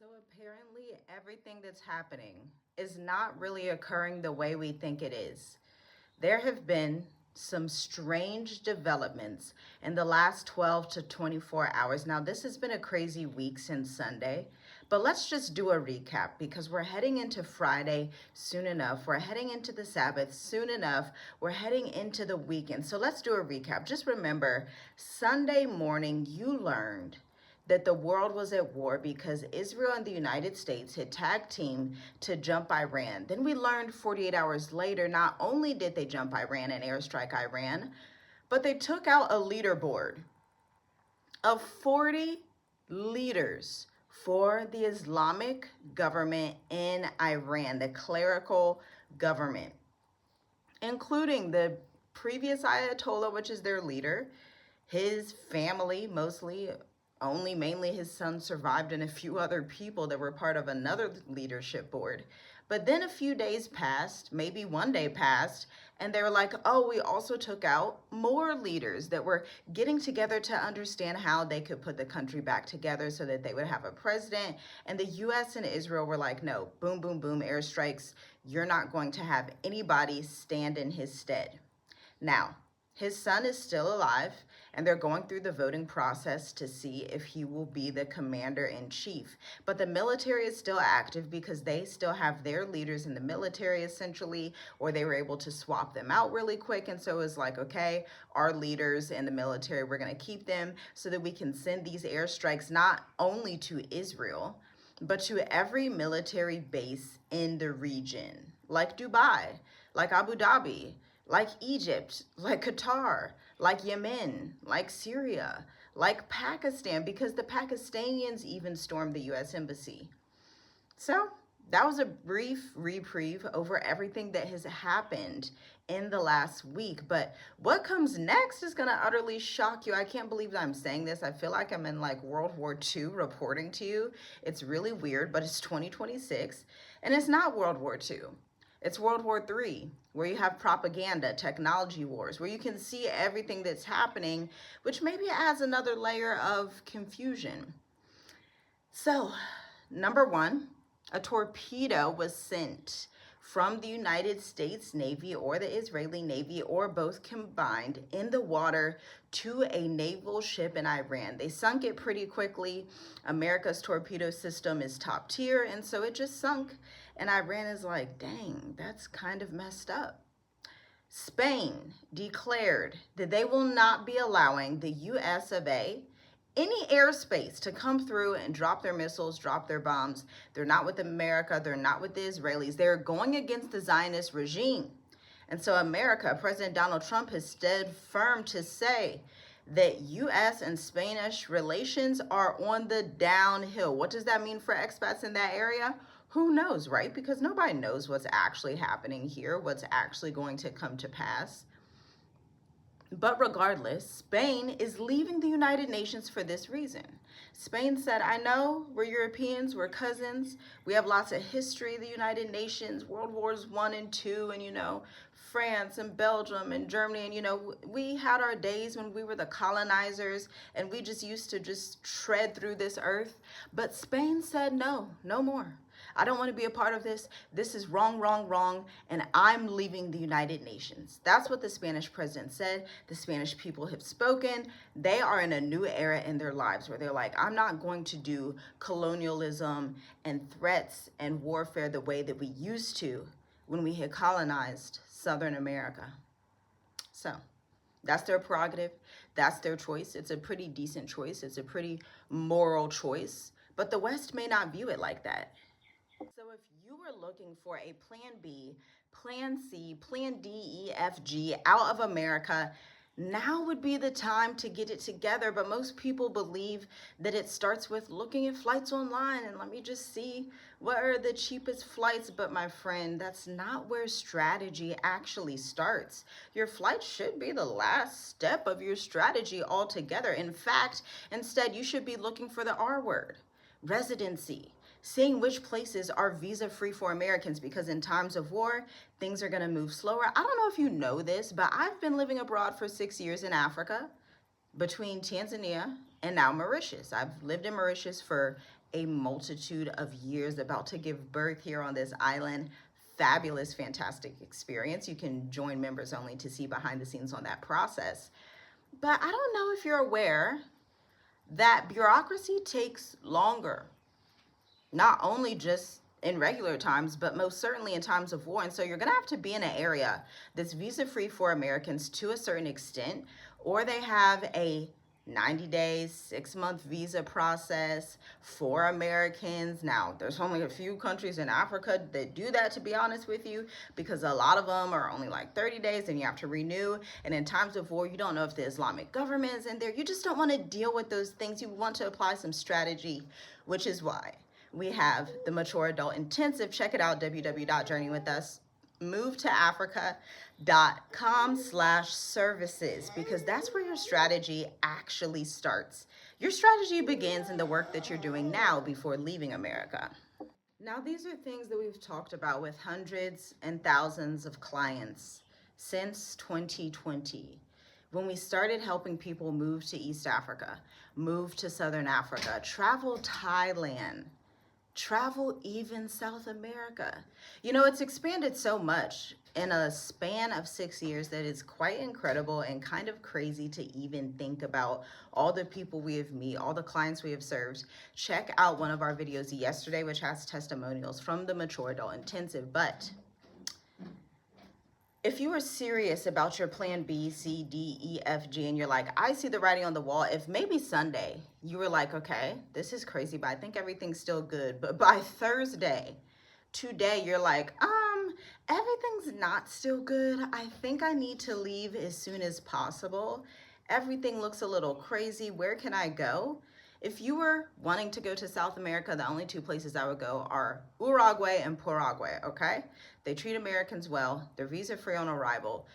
So apparently, everything that's happening is not really occurring the way we think it is. There have been some strange developments in the last 12 to 24 hours. Now, this has been a crazy week since Sunday, but let's just do a recap because we're heading into Friday soon enough. We're heading into the Sabbath soon enough. We're heading into the weekend. So let's do a recap. Just remember, Sunday morning, you learned that the world was at war because Israel and the United States had tag teamed to jump Iran. Then we learned 48 hours later, not only did they jump Iran and airstrike Iran, but they took out a leaderboard of 40 leaders for the Islamic government in Iran, the clerical government, including the previous Ayatollah, which is their leader, his family, mostly only mainly his son survived, and a few other people that were part of another leadership board. But then a few days passed, maybe one day passed, and they were like, oh, we also took out more leaders that were getting together to understand how they could put the country back together so that they would have a president. And the US and Israel were like, no, boom, boom, boom, airstrikes. You're not going to have anybody stand in his stead. Now, his son is still alive, and they're going through the voting process to see if he will be the commander-in-chief. But the military is still active because they still have their leaders in the military, essentially, or they were able to swap them out really quick. And so it's like, okay, our leaders in the military, we're going to keep them so that we can send these airstrikes not only to Israel, but to every military base in the region, like Dubai, like Abu Dhabi, like Egypt, like Qatar, like Yemen, like Syria, like Pakistan, because the Pakistanians even stormed the US embassy. So that was a brief reprieve over everything that has happened in the last week. But what comes next is going to utterly shock you. I can't believe that I'm saying this. I feel like I'm in like World War II reporting to you. It's really weird, but it's 2026 and it's not World War II. It's World War III, where you have propaganda, technology wars, where you can see everything that's happening, which maybe adds another layer of confusion. So, number one, a torpedo was sent from the United States Navy or the Israeli Navy or both combined in the water to a naval ship in Iran. They sunk it pretty quickly. America's torpedo system is top tier, and so it just sunk. And Iran is like, dang, that's kind of messed up. Spain declared that they will not be allowing the US of A any airspace to come through and drop their missiles, drop their bombs. They're not with America. They're not with the Israelis. They're going against the Zionist regime. And so America, President Donald Trump has stood firm to say that U.S. and Spanish relations are on the downhill. What does that mean for expats in that area? Who knows, right? Because nobody knows what's actually happening here, what's actually going to come to pass. But regardless, Spain is leaving the United Nations for this reason. Spain said, I know we're Europeans, we're cousins, we have lots of history, the United Nations, World Wars I and II, and France and Belgium and Germany, and we had our days when we were the colonizers and we just used to just tread through this earth. But Spain said, no, no more. I don't want to be a part of this. This is wrong, wrong, wrong, and I'm leaving the United Nations. That's what the Spanish president said. The Spanish people have spoken. They are in a new era in their lives where they're like, I'm not going to do colonialism and threats and warfare the way that we used to when we had colonized Southern America. So that's their prerogative. That's their choice. It's a pretty decent choice. It's a pretty moral choice. But the West may not view it like that. So if you were looking for a plan B, plan C, plan D, E, F, G out of America, now would be the time to get it together. But most people believe that it starts with looking at flights online and let me just see what are the cheapest flights. But my friend, that's not where strategy actually starts. Your flight should be the last step of your strategy altogether. In fact, instead, you should be looking for the R word, residency. Seeing which places are visa-free for Americans, because in times of war, things are going to move slower. I don't know if you know this, but I've been living abroad for 6 years in Africa, between Tanzania and now Mauritius. I've lived in Mauritius for a multitude of years, about to give birth here on this island. Fabulous, fantastic experience. You can join members only to see behind the scenes on that process. But I don't know if you're aware that bureaucracy takes longer, not only just in regular times, but most certainly in times of war. And so you're going to have to be in an area that's visa free for Americans to a certain extent, or they have a 90 days, 6-month visa process for Americans. Now, there's only a few countries in Africa that do that, to be honest with you, because a lot of them are only like 30 days and you have to renew. And in times of war, you don't know if the Islamic government is in there. You just don't want to deal with those things. You want to apply some strategy, which is why we have the Mature Adult Intensive. Check it out, www.journeywithus. movetoafrica.com/services, because that's where your strategy actually starts. Your strategy begins in the work that you're doing now before leaving America. Now, these are things that we've talked about with hundreds and thousands of clients since 2020. When we started helping people move to East Africa, move to Southern Africa, travel Thailand, travel even South America. You know, it's expanded so much in a span of 6 years that it's quite incredible and kind of crazy to even think about all the people we have met, all the clients we have served. Check out one of our videos yesterday, which has testimonials from the Mature Adult Intensive. But if you are serious about your plan B, C, D, E, F, G, and you're like, I see the writing on the wall, if maybe Sunday you were like, okay, this is crazy, but I think everything's still good. But by Thursday, today, you're like, everything's not still good. I think I need to leave as soon as possible. Everything looks a little crazy. Where can I go? If you were wanting to go to South America, the only two places I would go are Uruguay and Paraguay, okay? They treat Americans well. They're visa-free on arrival.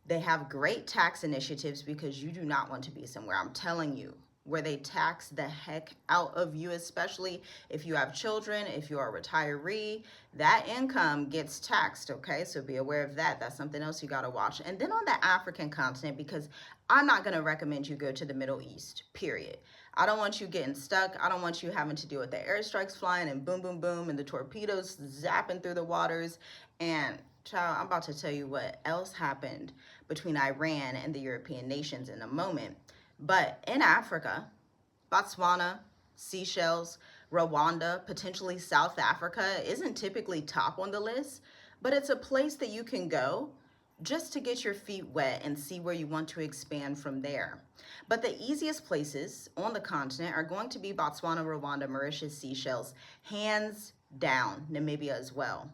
They have great tax initiatives because you do not want to be somewhere, I'm telling you, where they tax the heck out of you, especially if you have children, if you are a retiree, that income gets taxed, okay? So be aware of that. That's something else you gotta watch. And then on the African continent, because I'm not gonna recommend you go to the Middle East, period. I don't want you getting stuck. I don't want you having to deal with the airstrikes flying and boom, boom, boom, and the torpedoes zapping through the waters. And child, I'm about to tell you what else happened between Iran and the European nations in a moment. But in Africa, Botswana, Seychelles, Rwanda, potentially South Africa isn't typically top on the list, but it's a place that you can go just to get your feet wet and see where you want to expand from there. But the easiest places on the continent are going to be Botswana, Rwanda, Mauritius, Seychelles, hands down, Namibia as well,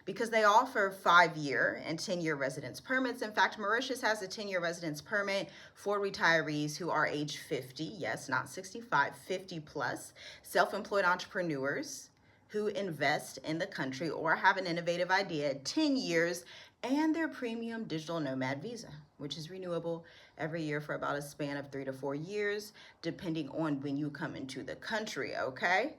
because they offer 5-year and 10-year residence permits. In fact, Mauritius has a 10-year residence permit for retirees who are age 50, yes, not 65, 50 plus, self-employed entrepreneurs who invest in the country or have an innovative idea, 10 years, and their premium digital nomad visa, which is renewable every year for about a span of 3 to 4 years, depending on when you come into the country, okay?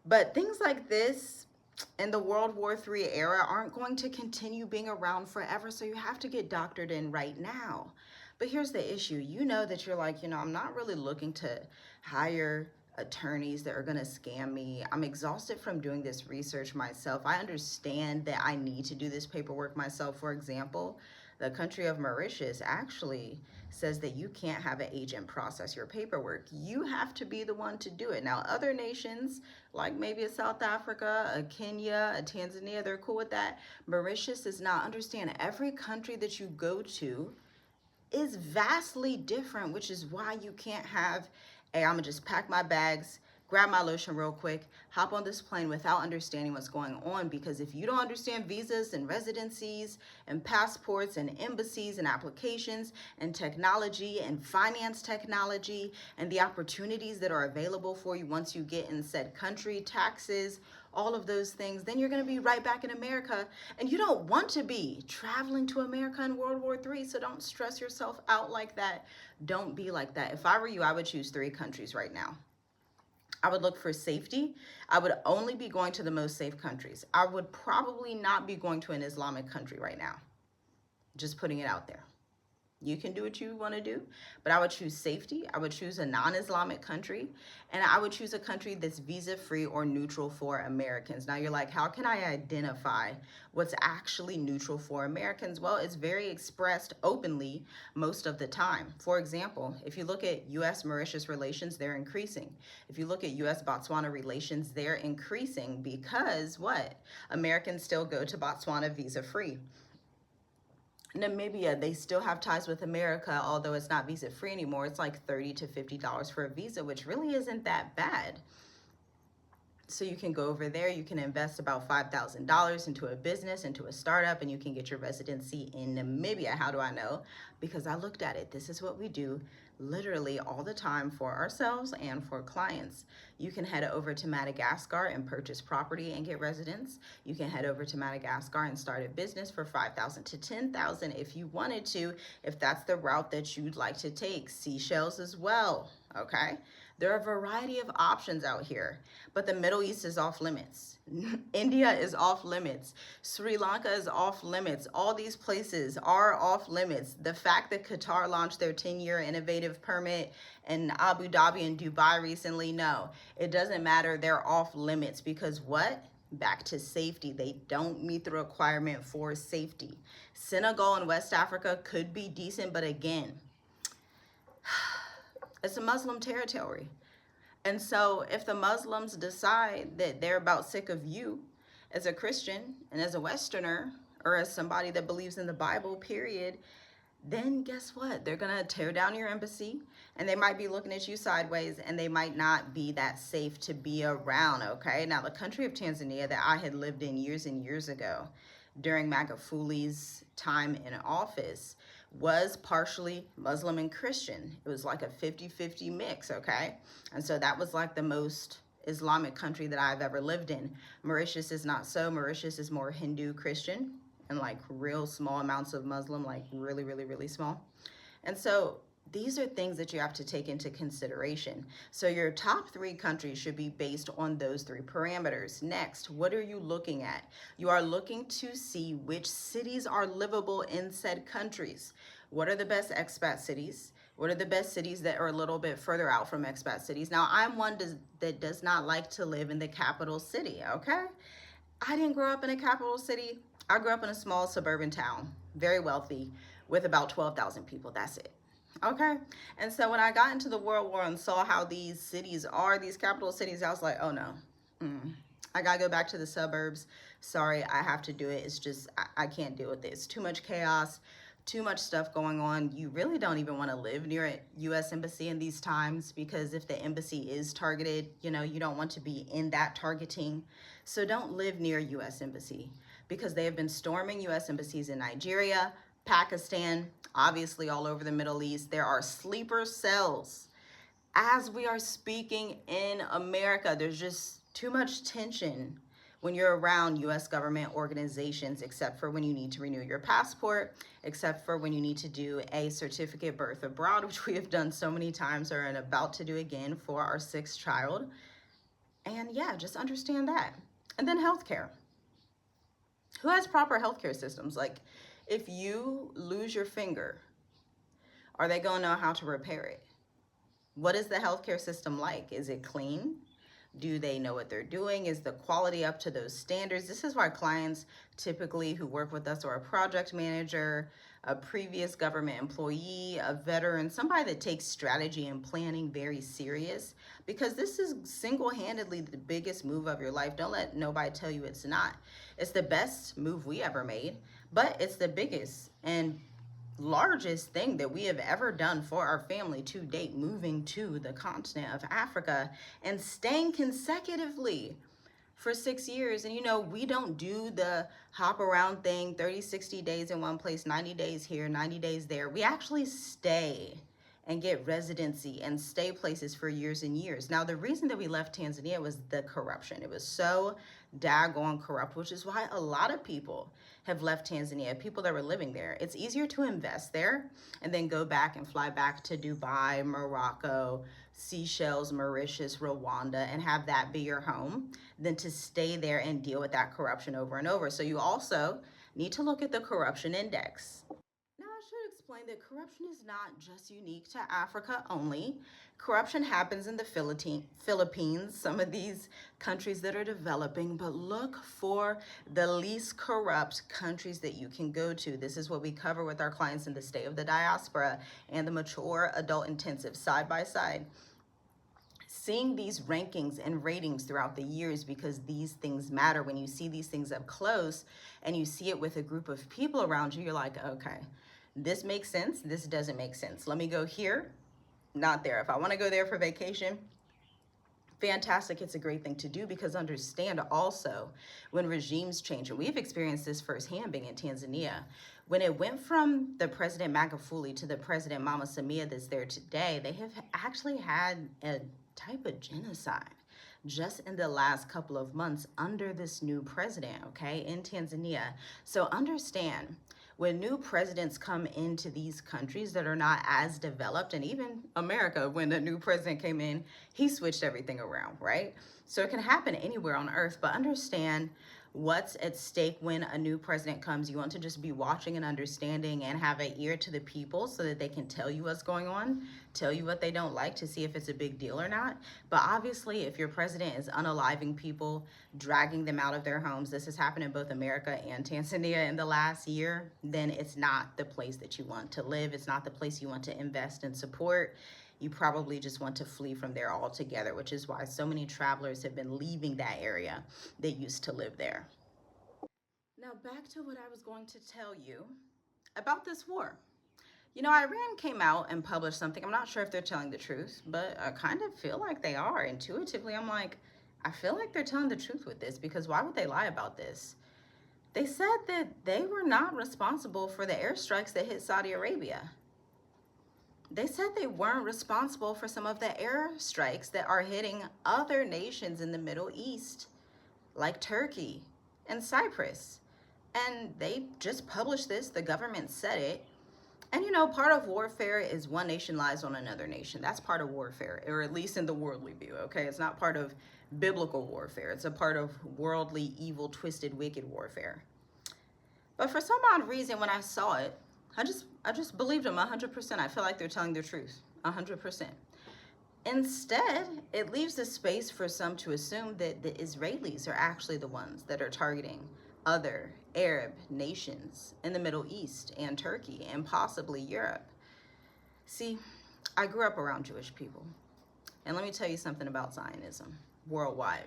But things like this in the World War III era aren't going to continue being around forever, so you have to get doctored in right now. But here's the issue. You know that you're like, I'm not really looking to hire attorneys that are going to scam me. I'm exhausted from doing this research myself. I understand that I need to do this paperwork myself. For example, the country of Mauritius actually says that you can't have an agent process your paperwork. You have to be the one to do it. Now, other nations, like maybe a South Africa, a Kenya, a Tanzania, they're cool with that. Mauritius does not understand. Every country that you go to is vastly different, which is why you can't have, hey, I'm gonna just pack my bags, grab my lotion real quick, hop on this plane without understanding what's going on. Because if you don't understand visas and residencies and passports and embassies and applications and technology and finance technology and the opportunities that are available for you once you get in said country, taxes, all of those things, then you're going to be right back in America. And you don't want to be traveling to America in World War III, so don't stress yourself out like that. Don't be like that. If I were you, I would choose 3 countries right now. I would look for safety. I would only be going to the most safe countries. I would probably not be going to an Islamic country right now. Just putting it out there. You can do what you want to do, but I would choose safety. I would choose a non-Islamic country, and I would choose a country that's visa-free or neutral for Americans. Now you're like, how can I identify what's actually neutral for Americans? Well, it's very expressed openly most of the time. For example, if you look at U.S.-Mauritius relations, they're increasing. If you look at U.S.-Botswana relations, they're increasing because what? Americans still go to Botswana visa-free. Namibia, they still have ties with America, although it's not visa free anymore. It's like $30 to $50 for a visa, which really isn't that bad. So you can go over there, you can invest about $5,000 into a business, into a startup, and you can get your residency in Namibia. How do I know? Because I looked at it. This is what we do literally all the time for ourselves and for clients. You can head over to Madagascar and purchase property and get residence. You can head over to Madagascar and start a business for $5,000 to $10,000 if you wanted to, if that's the route that you'd like to take. Seychelles as well, okay? There are a variety of options out here, but the Middle East is off limits. India is off limits. Sri Lanka is off limits. All these places are off limits. The fact that Qatar launched their 10-year innovative permit and Abu Dhabi and Dubai recently, no, it doesn't matter. They're off limits because what? Back to safety. They don't meet the requirement for safety. Senegal and West Africa could be decent, but again, it's a Muslim territory. And so if the Muslims decide that they're about sick of you as a Christian and as a Westerner or as somebody that believes in the Bible, period, then guess what? They're going to tear down your embassy and they might be looking at you sideways and they might not be that safe to be around, okay? Now, the country of Tanzania that I had lived in years and years ago during Magufuli's time in office was partially Muslim and Christian. It was like a 50-50 mix, okay? And so that was like the most Islamic country that I've ever lived in. Mauritius is not so. Mauritius is more Hindu Christian and like real small amounts of Muslim, like really, really, really small. And so these are things that you have to take into consideration. So your top 3 countries should be based on those 3 parameters. Next, what are you looking at? You are looking to see which cities are livable in said countries. What are the best expat cities? What are the best cities that are a little bit further out from expat cities? Now, I'm one that does not like to live in the capital city, okay? I didn't grow up in a capital city. I grew up in a small suburban town, very wealthy, with about 12,000 people. That's it. Okay. And so when I got into the World War and saw how these cities are, these capital cities, I was like, oh no, I got to go back to the suburbs. Sorry, I have to do it. It's just, I can't deal with this. Too much chaos, too much stuff going on. You really don't even want to live near a U.S. embassy in these times because if the embassy is targeted, you know, you don't want to be in that targeting. So don't live near U.S. embassy because they have been storming U.S. embassies in Nigeria, Pakistan, obviously all over the Middle East. There are sleeper cells as we are speaking in America. There's just too much tension when you're around U.S. government organizations, except for when you need to renew your passport, except for when you need to do a certificate birth abroad, which we have done so many times or are about to do again for our 6th child. And yeah, just understand that. And then healthcare. Who has proper healthcare systems? Like, if you lose your finger, are they going to know how to repair it? What is the healthcare system like? Is it clean? Do they know what they're doing? Is the quality up to those standards? This is why clients typically who work with us are a project manager, a previous government employee, a veteran, somebody that takes strategy and planning very serious, because this is single-handedly the biggest move of your life. Don't let nobody tell you it's not. It's the best move we ever made, but it's the biggest and largest thing that we have ever done for our family to date, moving to the continent of Africa and staying consecutively for 6 years. And you know, we don't do the hop around thing, 30, 60 days in one place, 90 days here, 90 days there. We actually stay and get residency and stay places for years and years. Now, the reason that we left Tanzania was the corruption. It was so daggone corrupt, which is why a lot of people have left Tanzania, people that were living there. It's easier to invest there and then go back and fly back to Dubai, Morocco, Seychelles, Mauritius, Rwanda, and have that be your home than to stay there and deal with that corruption over and over. So you also need to look at the corruption index. Now, I should explain that corruption is not just unique to Africa only. Corruption happens in the Philippines, some of these countries that are developing, but look for the least corrupt countries that you can go to. This is what we cover with our clients in the State of the Diaspora and the Mature Adult Intensive side by side. Seeing these rankings and ratings throughout the years, because these things matter. When you see these things up close and you see it with a group of people around you, you're like, okay, this makes sense. This doesn't make sense. Let me go here, not there. If I want to go there for vacation, fantastic. It's a great thing to do, because understand also when regimes change, and we've experienced this firsthand being in Tanzania, when it went from the President Magufuli to the President Mama Samia that's there today, they have actually had a type of genocide just in the last couple of months under this new president, okay, in Tanzania. So understand, when new presidents come into these countries that are not as developed, and even America, when a new president came in, he switched everything around, right? So it can happen anywhere on earth, but understand what's at stake when a new president comes. You want to just be watching and understanding and have an ear to the people so that they can tell you what's going on, tell you what they don't like, to see if it's a big deal or not. But obviously, if your president is unaliving people, dragging them out of their homes, this has happened in both America and Tanzania in the last year, then it's not the place that you want to live. It's not the place you want to invest and support. You probably just want to flee from there altogether, which is why so many travelers have been leaving that area that used to live there. Now, back to what I was going to tell you about this war. You know, Iran came out and published something. I'm not sure if they're telling the truth, but I kind of feel like they are. Intuitively, I'm like, I feel like they're telling the truth with this, because why would they lie about this? They said that they were not responsible for the airstrikes that hit Saudi Arabia. They said they weren't responsible for some of the airstrikes that are hitting other nations in the Middle East, like Turkey and Cyprus. And they just published this. The government said it. And you know, part of warfare is one nation lies on another nation. That's part of warfare, or at least in the worldly view, okay? It's not part of biblical warfare. It's a part of worldly, evil, twisted, wicked warfare. But for some odd reason, when I saw it, I just believed them 100%. I feel like they're telling the truth 100%. Instead, it leaves the space for some to assume that the Israelis are actually the ones that are targeting other Arab nations in the Middle East and Turkey and possibly Europe. See, I grew up around Jewish people. And let me tell you something about Zionism worldwide.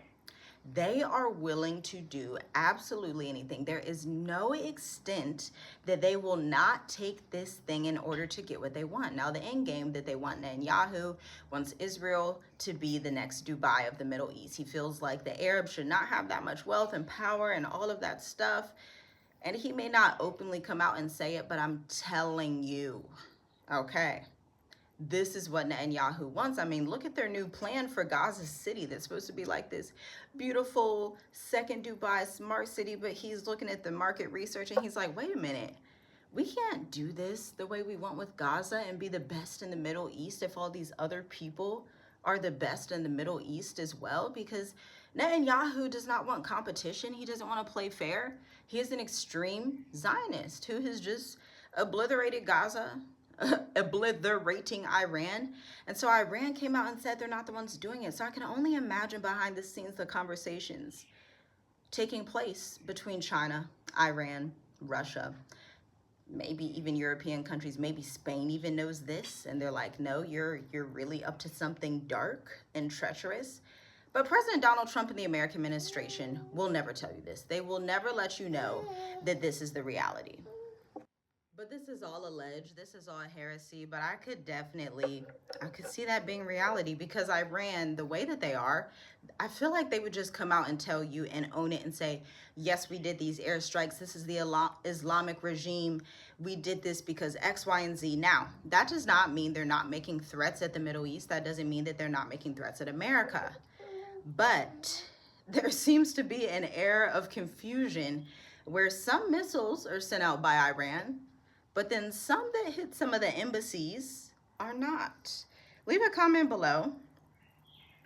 They are willing to do absolutely anything. There is no extent that they will not take this thing in order to get what they want. Now, the end game that they want, Netanyahu wants Israel to be the next Dubai of the Middle East. He feels like the Arabs should not have that much wealth and power and all of that stuff. And he may not openly come out and say it, but I'm telling you, okay, this is what Netanyahu wants. I mean, look at their new plan for Gaza City that's supposed to be like this beautiful second Dubai smart city, but he's looking at the market research and he's like, wait a minute, we can't do this the way we want with Gaza and be the best in the Middle East if all these other people are the best in the Middle East as well, because Netanyahu does not want competition. He doesn't want to play fair. He is an extreme Zionist who has just obliterated Gaza, obliterating Iran. And so Iran came out and said they're not the ones doing it. So I can only imagine behind the scenes the conversations taking place between China, Iran, Russia, maybe even European countries. Maybe Spain even knows this, and they're like, no, you're really up to something dark and treacherous. But President Donald Trump and the American administration will never tell you this. They will never let you know that this is the reality. But this is all alleged. This is all heresy. But I could see that being reality, because Iran, the way that they are, I feel like they would just come out and tell you and own it and say, yes, we did these airstrikes. This is the Islamic regime. We did this because X, Y, and Z. Now, that does not mean they're not making threats at the Middle East. That doesn't mean that they're not making threats at America. But there seems to be an air of confusion where some missiles are sent out by Iran, but then some that hit some of the embassies are not. Leave a comment below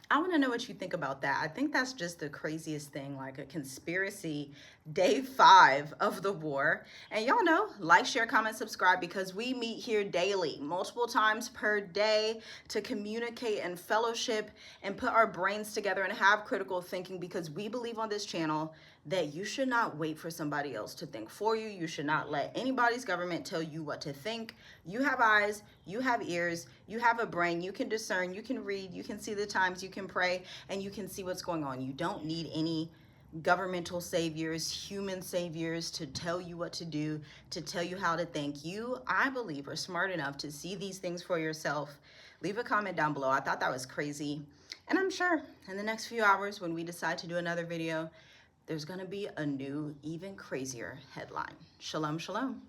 I want to know what you think about that. I think that's just the craziest thing, like a conspiracy, day 5 of the war. And y'all know, like, share, comment, subscribe, because we meet here daily, multiple times per day, to communicate and fellowship and put our brains together and have critical thinking, because we believe on this channel that you should not wait for somebody else to think for you. You should not let anybody's government tell you what to think. You have eyes, you have ears, you have a brain, you can discern, you can read, you can see the times, you can pray, and you can see what's going on. You don't need any governmental saviors, human saviors to tell you what to do, to tell you how to think. You, I believe, are smart enough to see these things for yourself. Leave a comment down below. I thought that was crazy. And I'm sure in the next few hours when we decide to do another video, there's going to be a new, even crazier headline. Shalom, shalom.